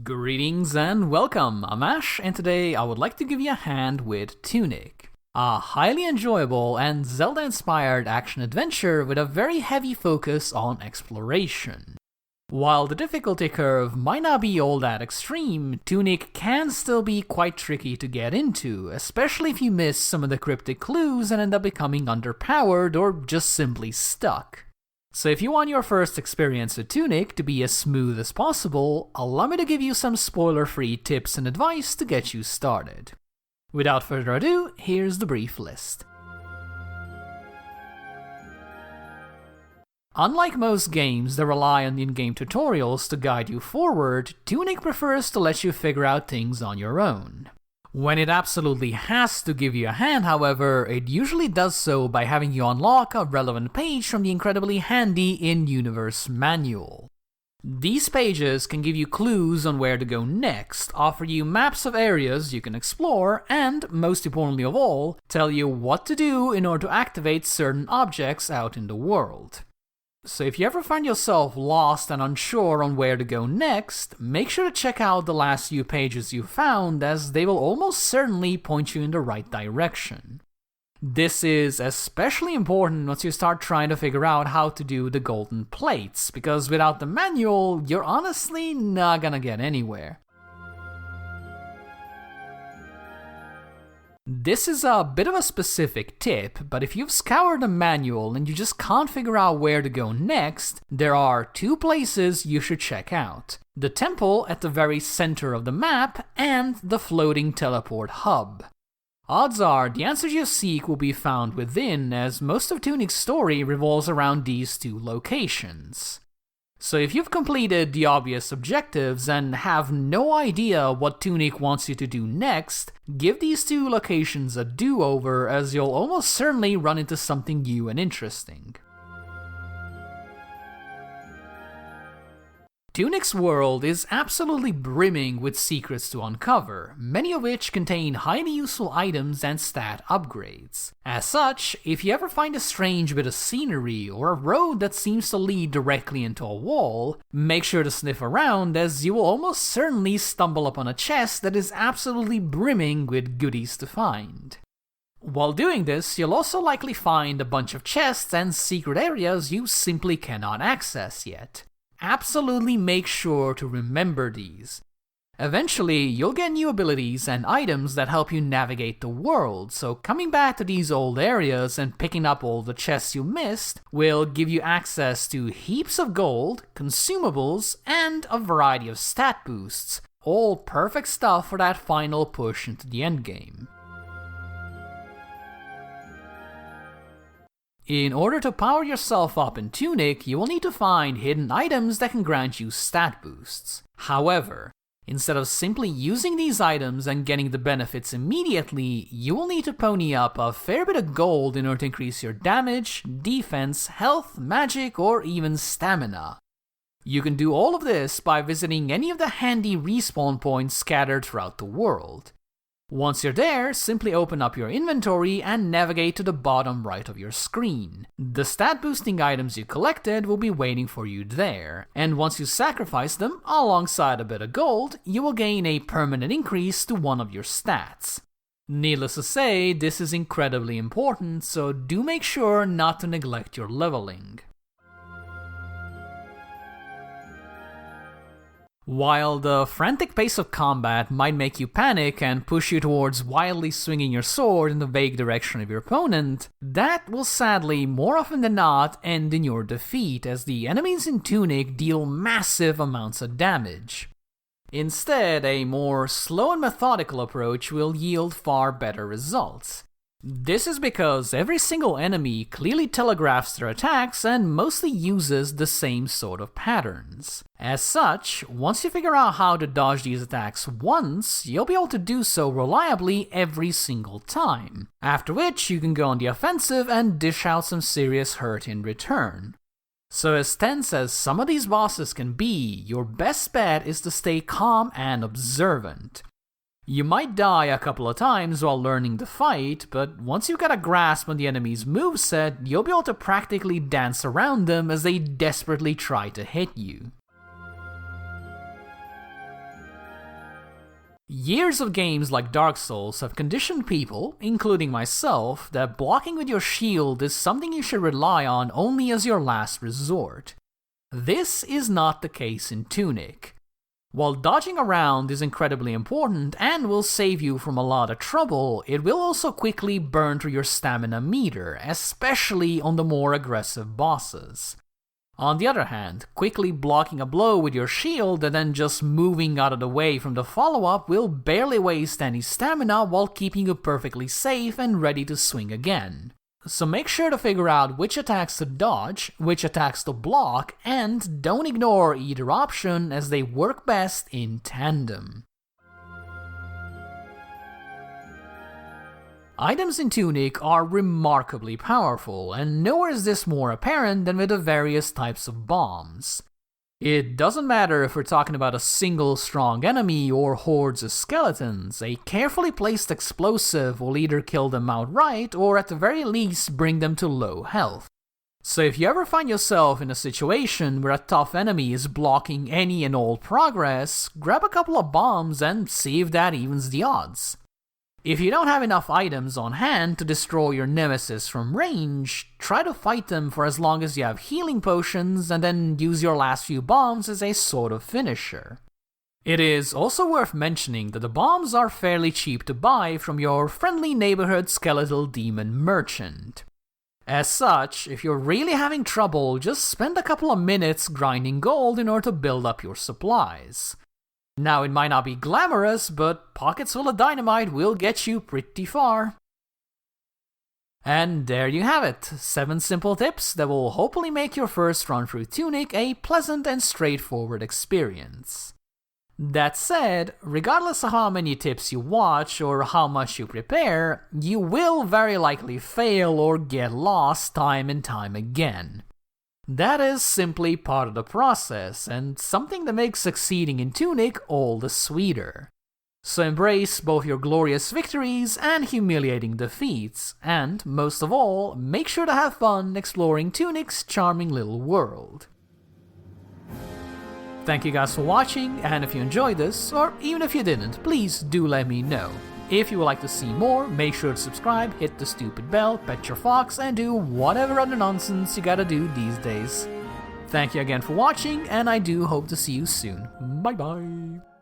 Greetings and welcome, I'm Ash, and today I would like to give you a hand with Tunic, a highly enjoyable and Zelda-inspired action-adventure with a very heavy focus on exploration. While the difficulty curve might not be all that extreme, Tunic can still be quite tricky to get into, especially if you miss some of the cryptic clues and end up becoming underpowered or just simply stuck. So if you want your first experience with Tunic to be as smooth as possible, allow me to give you some spoiler-free tips and advice to get you started. Without further ado, here's the brief list. Unlike most games that rely on in-game tutorials to guide you forward, Tunic prefers to let you figure out things on your own. When it absolutely has to give you a hand, however, it usually does so by having you unlock a relevant page from the incredibly handy in-universe manual. These pages can give you clues on where to go next, offer you maps of areas you can explore, and, most importantly of all, tell you what to do in order to activate certain objects out in the world. So if you ever find yourself lost and unsure on where to go next, make sure to check out the last few pages you found, as they will almost certainly point you in the right direction. This is especially important once you start trying to figure out how to do the golden plates, because without the manual, you're honestly not gonna get anywhere. This is a bit of a specific tip, but if you've scoured the manual and you just can't figure out where to go next, there are two places you should check out: the temple at the very center of the map and the floating teleport hub. Odds are the answers you seek will be found within, as most of Tunic's story revolves around these two locations. So if you've completed the obvious objectives and have no idea what Tunic wants you to do next, give these two locations a do-over, as you'll almost certainly run into something new and interesting. Tunic's world is absolutely brimming with secrets to uncover, many of which contain highly useful items and stat upgrades. As such, if you ever find a strange bit of scenery or a road that seems to lead directly into a wall, make sure to sniff around, as you will almost certainly stumble upon a chest that is absolutely brimming with goodies to find. While doing this, you'll also likely find a bunch of chests and secret areas you simply cannot access yet. Absolutely make sure to remember these. Eventually, you'll get new abilities and items that help you navigate the world, so coming back to these old areas and picking up all the chests you missed will give you access to heaps of gold, consumables, and a variety of stat boosts, all perfect stuff for that final push into the endgame. In order to power yourself up in Tunic, you will need to find hidden items that can grant you stat boosts. However, instead of simply using these items and getting the benefits immediately, you will need to pony up a fair bit of gold in order to increase your damage, defense, health, magic, or even stamina. You can do all of this by visiting any of the handy respawn points scattered throughout the world. Once you're there, simply open up your inventory and navigate to the bottom right of your screen. The stat boosting items you collected will be waiting for you there, and once you sacrifice them alongside a bit of gold, you will gain a permanent increase to one of your stats. Needless to say, this is incredibly important, so do make sure not to neglect your leveling. While the frantic pace of combat might make you panic and push you towards wildly swinging your sword in the vague direction of your opponent, that will sadly, more often than not, end in your defeat, as the enemies in Tunic deal massive amounts of damage. Instead, a more slow and methodical approach will yield far better results. This is because every single enemy clearly telegraphs their attacks and mostly uses the same sort of patterns. As such, once you figure out how to dodge these attacks once, you'll be able to do so reliably every single time, after which you can go on the offensive and dish out some serious hurt in return. So as tense as some of these bosses can be, your best bet is to stay calm and observant. You might die a couple of times while learning the fight, but once you've got a grasp on the enemy's moveset, you'll be able to practically dance around them as they desperately try to hit you. Years of games like Dark Souls have conditioned people, including myself, that blocking with your shield is something you should rely on only as your last resort. This is not the case in Tunic. While dodging around is incredibly important and will save you from a lot of trouble, it will also quickly burn through your stamina meter, especially on the more aggressive bosses. On the other hand, quickly blocking a blow with your shield and then just moving out of the way from the follow-up will barely waste any stamina while keeping you perfectly safe and ready to swing again. So make sure to figure out which attacks to dodge, which attacks to block, and don't ignore either option as they work best in tandem. Items in Tunic are remarkably powerful, and nowhere is this more apparent than with the various types of bombs. It doesn't matter if we're talking about a single strong enemy or hordes of skeletons, a carefully placed explosive will either kill them outright or at the very least bring them to low health. So if you ever find yourself in a situation where a tough enemy is blocking any and all progress, grab a couple of bombs and see if that evens the odds. If you don't have enough items on hand to destroy your nemesis from range, try to fight them for as long as you have healing potions and then use your last few bombs as a sort of finisher. It is also worth mentioning that the bombs are fairly cheap to buy from your friendly neighborhood skeletal demon merchant. As such, if you're really having trouble, just spend a couple of minutes grinding gold in order to build up your supplies. Now, it might not be glamorous, but pockets full of dynamite will get you pretty far. And there you have it, 7 simple tips that will hopefully make your first run through Tunic a pleasant and straightforward experience. That said, regardless of how many tips you watch or how much you prepare, you will very likely fail or get lost time and time again. That is simply part of the process, and something that makes succeeding in Tunic all the sweeter. So embrace both your glorious victories and humiliating defeats, and, most of all, make sure to have fun exploring Tunic's charming little world. Thank you guys for watching, and if you enjoyed this, or even if you didn't, please do let me know. If you would like to see more, make sure to subscribe, hit the stupid bell, pet your fox, and do whatever other nonsense you gotta do these days. Thank you again for watching, and I do hope to see you soon. Bye bye!